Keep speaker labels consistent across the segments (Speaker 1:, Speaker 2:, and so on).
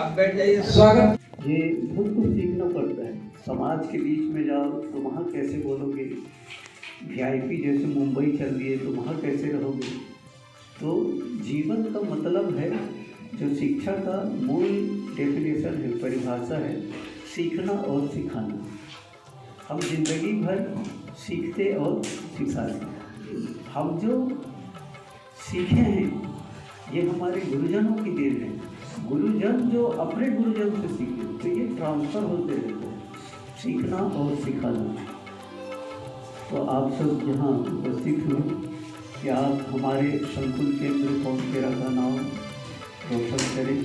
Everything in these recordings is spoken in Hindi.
Speaker 1: आप बैठ जाइए।
Speaker 2: स्वागत।
Speaker 3: ये बहुत कुछ सीखना पड़ता है। समाज के बीच में जाओ तो वहाँ कैसे बोलोगे, वीआईपी जैसे मुंबई चल रही है तो वहाँ कैसे रहोगे। तो जीवन का मतलब है, जो शिक्षा का मूल डेफिनेशन है, परिभाषा है, सीखना और सिखाना। हम जिंदगी भर सीखते और सिखाते। हम जो सीखे हैं ये हमारे गुरुजनों की देन है। गुरुजन जो अपने गुरुजन से सीखे, तो ये ट्रांसफ़र होते रहते हैं, सीखना और सिखाना। तो आप सब यहाँ उपस्थित हुए कि आप हमारे संकुल केंद्र कौनकेरा का नाम रोशन करें,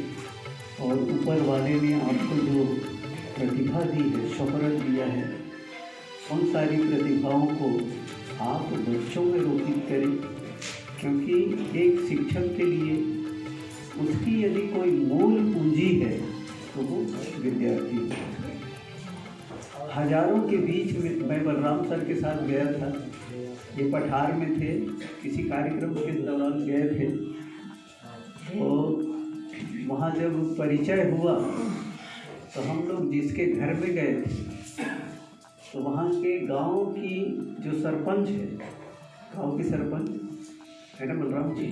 Speaker 3: और ऊपर वाले ने आपको जो प्रतिभा दी है, शोहरत दिया है, उन सारी प्रतिभाओं को आप बच्चों में रोपित करें। क्योंकि एक शिक्षक के लिए उसकी यदि कोई मूल पूंजी है तो वो विद्यार्थी है। हजारों के बीच में मैं बलराम सर के साथ गया था, ये पठार में थे, किसी कार्यक्रम के दौरान गए थे। तो वहाँ जब परिचय हुआ तो हम लोग जिसके घर में गए थे, तो वहाँ के गांव की जो सरपंच है, गांव की सरपंच है ना बलराम जी,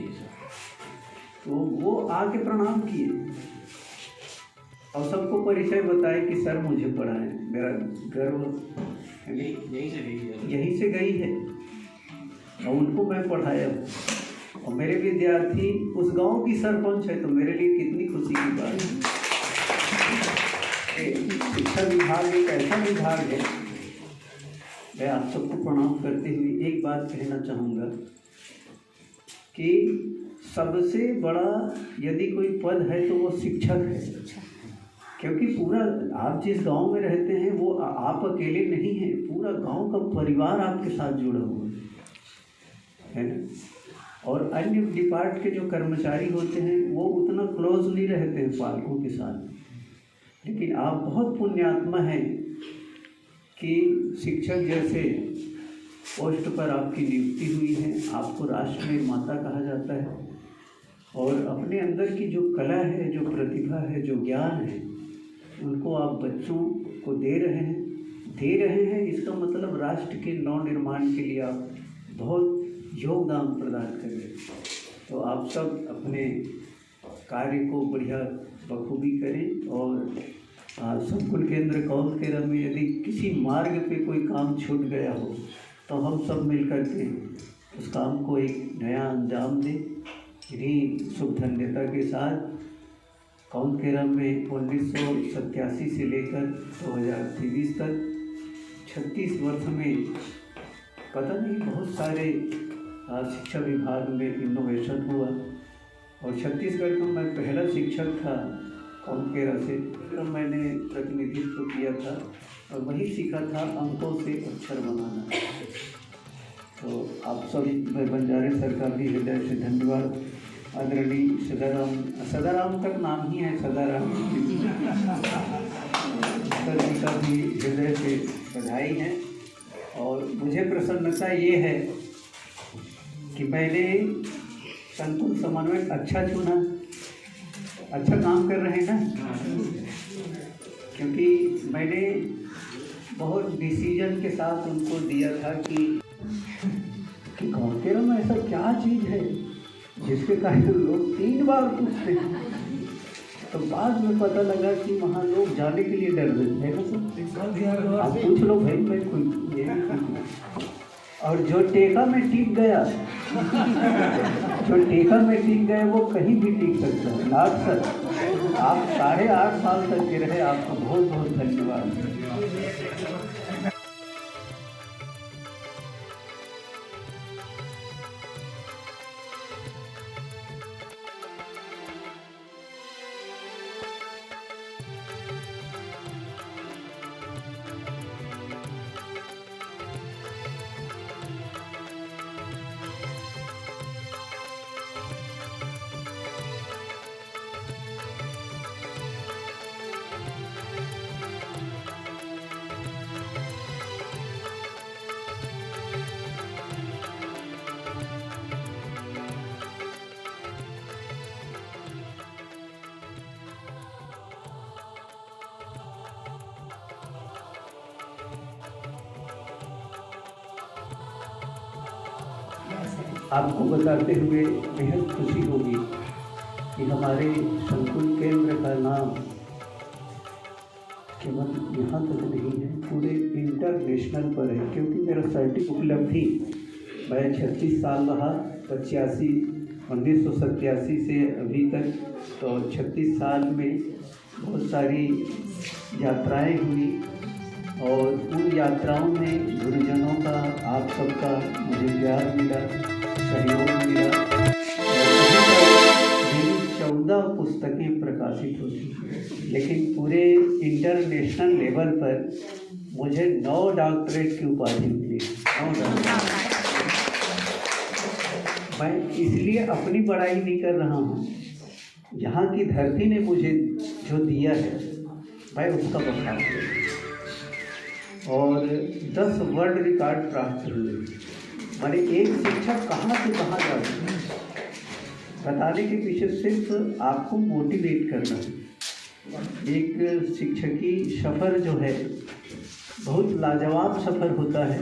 Speaker 3: तो वो आके प्रणाम किए और सबको परिचय बताए कि सर मुझे पढ़ाएं, मेरा गर्व यहीं से गई है और उनको मैं पढ़ाया हूँ। और मेरे विद्यार्थी उस गांव की सरपंच है, तो मेरे लिए कितनी खुशी की बात है। शिक्षा विभाग एक ऐसा विभाग है। मैं आप सबको प्रणाम करते हुए एक बात कहना चाहूँगा कि सबसे बड़ा यदि कोई पद है तो वो शिक्षक है। क्योंकि पूरा आप जिस गांव में रहते हैं वो आप अकेले नहीं हैं, पूरा गांव का परिवार आपके साथ जुड़ा हुआ है ना। और अन्य डिपार्ट के जो कर्मचारी होते हैं वो उतना क्लोज नहीं रहते हैं पालकों के साथ, लेकिन आप बहुत पुण्यात्मा हैं कि शिक्षक जैसे पोस्ट पर आपकी नियुक्ति हुई है। आपको राष्ट्र में माता कहा जाता है, और अपने अंदर की जो कला है, जो प्रतिभा है, जो ज्ञान है, उनको आप बच्चों को दे रहे हैं। इसका मतलब राष्ट्र के नव निर्माण के लिए आप बहुत योगदान प्रदान करें। तो आप सब अपने कार्य को बढ़िया बखूबी करें। और संकुल केंद्र कौनकेरा में यदि किसी मार्ग पे कोई काम छूट गया हो तो हम सब मिलकर के उस काम को एक नया अंजाम दें। इन्हीं शुभ धन्यता के साथ कौनकेरा में 1987 से लेकर 2023 तक 36 वर्ष में पता नहीं बहुत सारे शिक्षा विभाग में इनोवेशन हुआ। और छत्तीसगढ़ का मैं पहला शिक्षक था कौनकेरा से, तो मैंने प्रतिनिधित्व किया था और वही सीखा था अंकों से अक्षर बनाना। तो आप सब मैं बंजारे सर का भी हृदय से धन्यवाद। आदरणीय सदाराम तक नाम ही है, सदाराम सर जी का भी हृदय से बधाई है। और मुझे प्रसन्नता ये है कि मैंने संकुल समन्वय अच्छा चुना, अच्छा काम कर रहे हैं ना। क्योंकि मैंने बहुत डिसीजन के साथ उनको दिया था कि कौनकेरा में ऐसा क्या चीज़ है जिसके कारण लोग 3 बार पूछते हैं। तो बाद में पता लगा कि वहाँ लोग जाने के लिए डर रहे हैं ना सब। आप पूछ लो भाई, मैं कोई ये और जो टेका में टिक गया वो कहीं भी टिक सकता है। लाभ सर, आप 8.5 साल तक के रहे, आपको बहुत बहुत धन्यवाद। आपको बताते हुए बेहद खुशी होगी कि हमारे संकुल केंद्र का नाम केवल यहाँ तक नहीं है, पूरे इंटरनेशनल पर है। क्योंकि मेरा सर्टिफिकेट उपलब्धि, मैं 36 साल रहा, 1987 से अभी तक, तो 36 साल में बहुत सारी यात्राएं हुई और उन यात्राओं में गुरुजनों का, आप सबका मुझे प्यार मिला, सहयोग मिला और मेरी 14 पुस्तकें प्रकाशित होती, लेकिन पूरे इंटरनेशनल लेवल पर मुझे 9 डॉक्टरेट की उपाधि मिली। 9 डॉक्टरेट। मैं इसलिए अपनी बड़ाई नहीं कर रहा हूँ, यहाँ की धरती ने मुझे जो दिया है मैं उसका बखान करूँ। और 10 वर्ल्ड रिकॉर्ड प्राप्त हुए। मैंने एक शिक्षक कहाँ से कहाँ जाते हैं बताने के पीछे सिर्फ आपको मोटिवेट करना है। एक शिक्षकी सफ़र जो है बहुत लाजवाब सफ़र होता है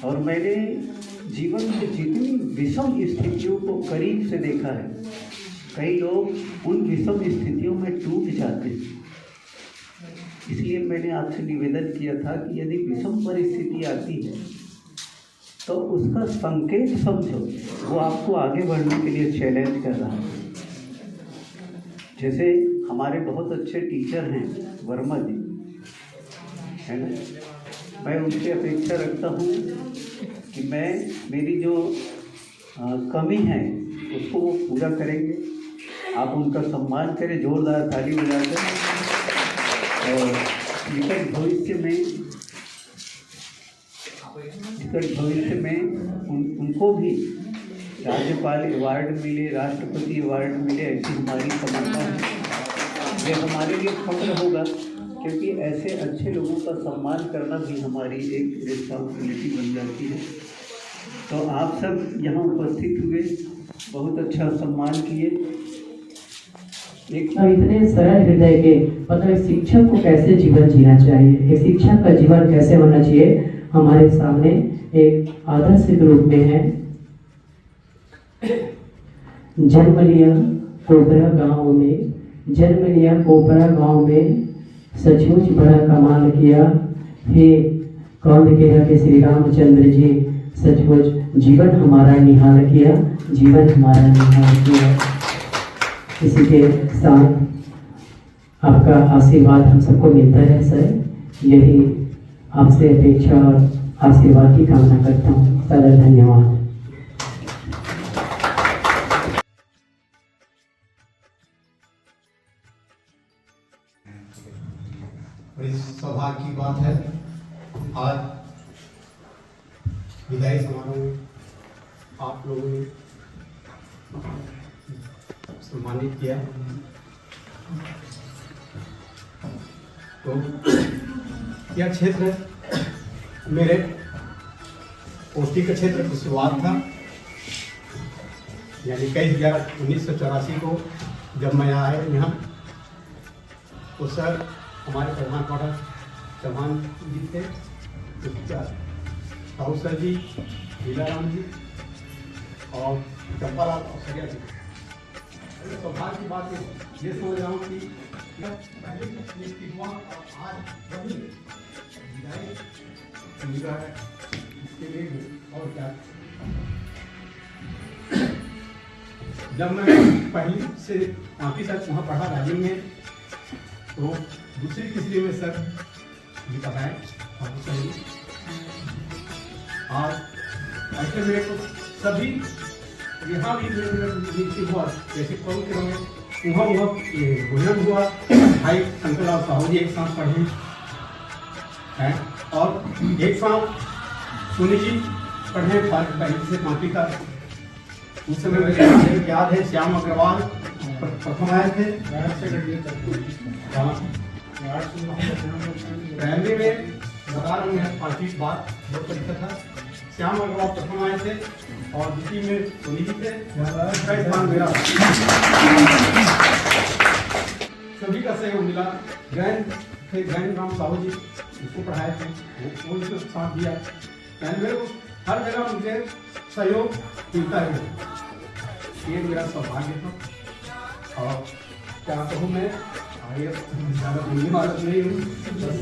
Speaker 3: और मैंने जीवन में जितनी विषम स्थितियों को करीब से देखा है, कई लोग उन विषम स्थितियों में टूट जाते हैं। इसलिए मैंने आपसे निवेदन किया था कि यदि विषम परिस्थिति आती है तो उसका संकेत समझो, वो आपको आगे बढ़ने के लिए चैलेंज कर रहा है। जैसे हमारे बहुत अच्छे टीचर हैं वर्मा जी, है ना, मैं उनसे अपेक्षा रखता हूँ कि मेरी जो कमी है उसको वो पूरा करेंगे। आप उनका सम्मान करें, जोरदार ताली बजाकर। और निकट भविष्य में उनको भी राज्यपाल अवार्ड मिले, राष्ट्रपति अवार्ड मिले, ऐसी हमारी तमन्ना है। ये हमारे लिए फख्र होगा, क्योंकि ऐसे अच्छे लोगों का सम्मान करना भी हमारी एक रिस्पॉन्सिबिलिटी बन जाती है। तो आप सब यहाँ उपस्थित हुए, बहुत अच्छा सम्मान किए।
Speaker 1: इतने सरल हृदय के, मतलब एक शिक्षक को कैसे जीवन जीना चाहिए, एक शिक्षक का जीवन कैसे होना चाहिए, हमारे सामने एक आदर्श के रूप में है। जन्म लिया कोपरा गांव में, सचमुच बड़ा कमाल किया। हे कौन कह के श्री रामचंद्र जी, सचमुच जीवन हमारा निहाल किया, जीवन हमारा निहाल किया। इसी के साथ आपका आशीर्वाद हम सबको मिलता है सर, यही आपसे अपेक्षा और आशीर्वाद की कामना करता हूँ सर। धन्यवाद।
Speaker 2: बड़ी सौभाग्य की बात है, आज विदाई समारोह में आप लोगों ने सम्मानित किया। तो यह क्षेत्र मेरे पोस्टिंग का क्षेत्र की शुरुआत था, यानी 1984 को जब मैं आया यहाँ, तो सर हमारे प्रधान पाठक चौहान जी थे, राहुल सर जी, लीलाराम जी और चंपालाल और सरिया जी। सौभाग्य की बात ये समझ रहा हूँ कि पहले नियुक्ति हुआ और आज वही विदाई मिला है, इसके लिए और क्या। जब मैं पहली से 5वीं तक वहाँ पढ़ा राजीव में, तो दूसरी तीसरी में सर जी पढ़ाए और ऐसे मेरे को सभी यहाँ भी नियुक्ति हुआ, जैसे कौन के वहाँ भोजन हुआ। भाई शंकरलाल साहू जी एक साथ पढ़े हैं और एक साथ सोनी जी पढ़े पहली से 5वीं तक। उस समय मुझे याद है श्याम अग्रवाल प्रथम आए थे। प्राइमरी में बता रहा हूँ 5वीं बात जो परीक्षा था, श्याम अग्रवाल प्रथम आए थे और द्वितीय में सोनी जी थे। स्थान मेरा सभी का सहयोग मिला। ग्रैंड राम साहू जी उसको पढ़ाए थे, वो साथ दिया। मेरे को हर जगह मुझे सहयोग मिलता है। ये मेरा सौभाग्य था और क्या कहूँ मैं, आगे ज़्यादा बोलने वाला नहीं हूँ बस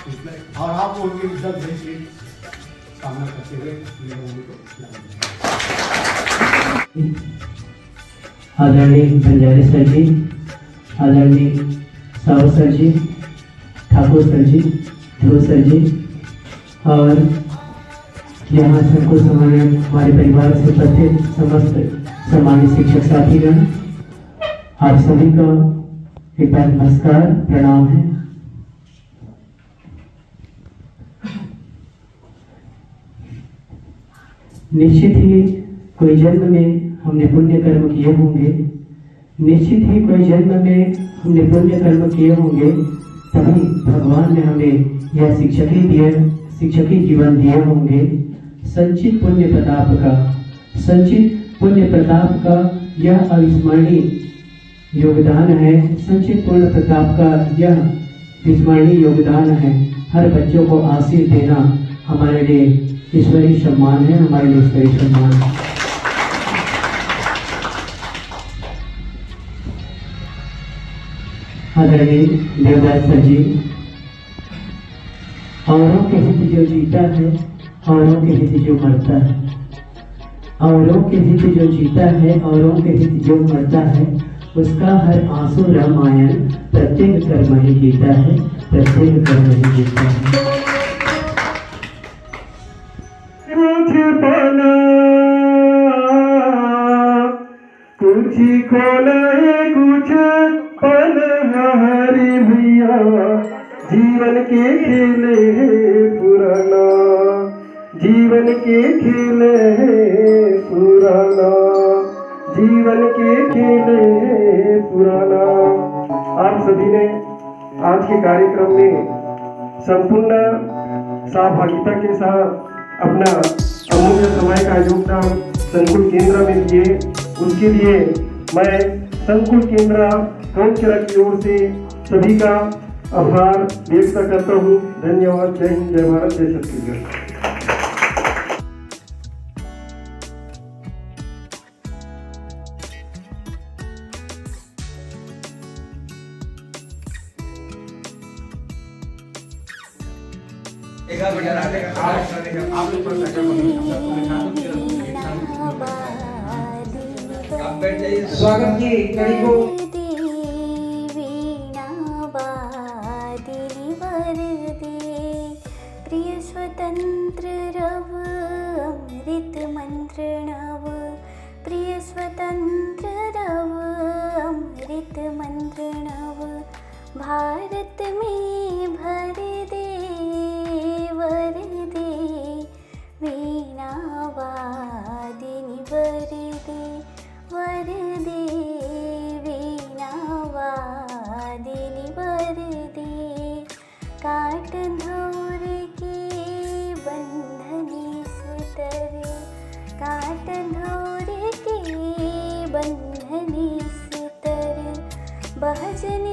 Speaker 2: इसलिए। और आप लोगों की इज्जत देश की सामना करते हुए मेरे लोगों को
Speaker 1: आदरणीय बंजारे सर जी, आदरणीय सावत सर जी, ठाकुर सर जी, ध्रुव सर जी और यहाँ संकुल समन्वय हमारे परिवार से उपस्थित समस्त सम्मानित शिक्षक साथीगण, आप सभी का एक बार नमस्कार प्रणाम है। निश्चित ही कोई जन्म में हमने पुण्य कर्म किए होंगे, निश्चित ही कोई जन्म में हमने पुण्य कर्म किए होंगे, तभी भगवान ने हमें यह शिक्षकी जीवन दिए होंगे। संचित पुण्य प्रताप का यह अविस्मरणीय योगदान है। संचित पुण्य प्रताप का यह विस्मरणीय योगदान है। हर बच्चों को आशीष देना हमारे लिए ईश्वरीय सम्मान है, हमारे लिए ईश्वरीय सम्मान है। आदरणीय देवदास सर जी, औरों के हित जो जीता है, औरों के हित जो मरता है, औरों के हित जो जीता है, औरों के हित जो मरता है, उसका हर आंसू रामायण प्रत्येक कर्म ही जीता है, प्रत्येक कर्म ही जीता है।
Speaker 4: कुछ खोना है कुछ पल हरी भैया, जीवन के खेले है पुराना, जीवन के खेले है पुराना, जीवन के खेले है पुराना। आप सभी ने आज के कार्यक्रम में संपूर्ण सहभागिता के साथ अपना अमूल्य समय का योगदान संकुल केंद्र में दिए, उसके लिए मैं संकुल केंद्र कौनखेड़ा की ओर से सभी का आभार व्यक्त करता हूँ। धन्यवाद। जय हिंद, जय भारत, जय छत्तीसगढ़।
Speaker 3: स्वागत की कड़ी को
Speaker 5: प्रिय स्वतंत्र रव अमृत मंत्र नव, प्रिय स्वतंत्र रव अमृत मंत्र नव, भारत में भर दे वर दे वीणा वादिनी वर दे वीणा वादिनी वर दे, काट धूर के बंधनी सुतर, काट धूर के बंधनी सुतर, बहजन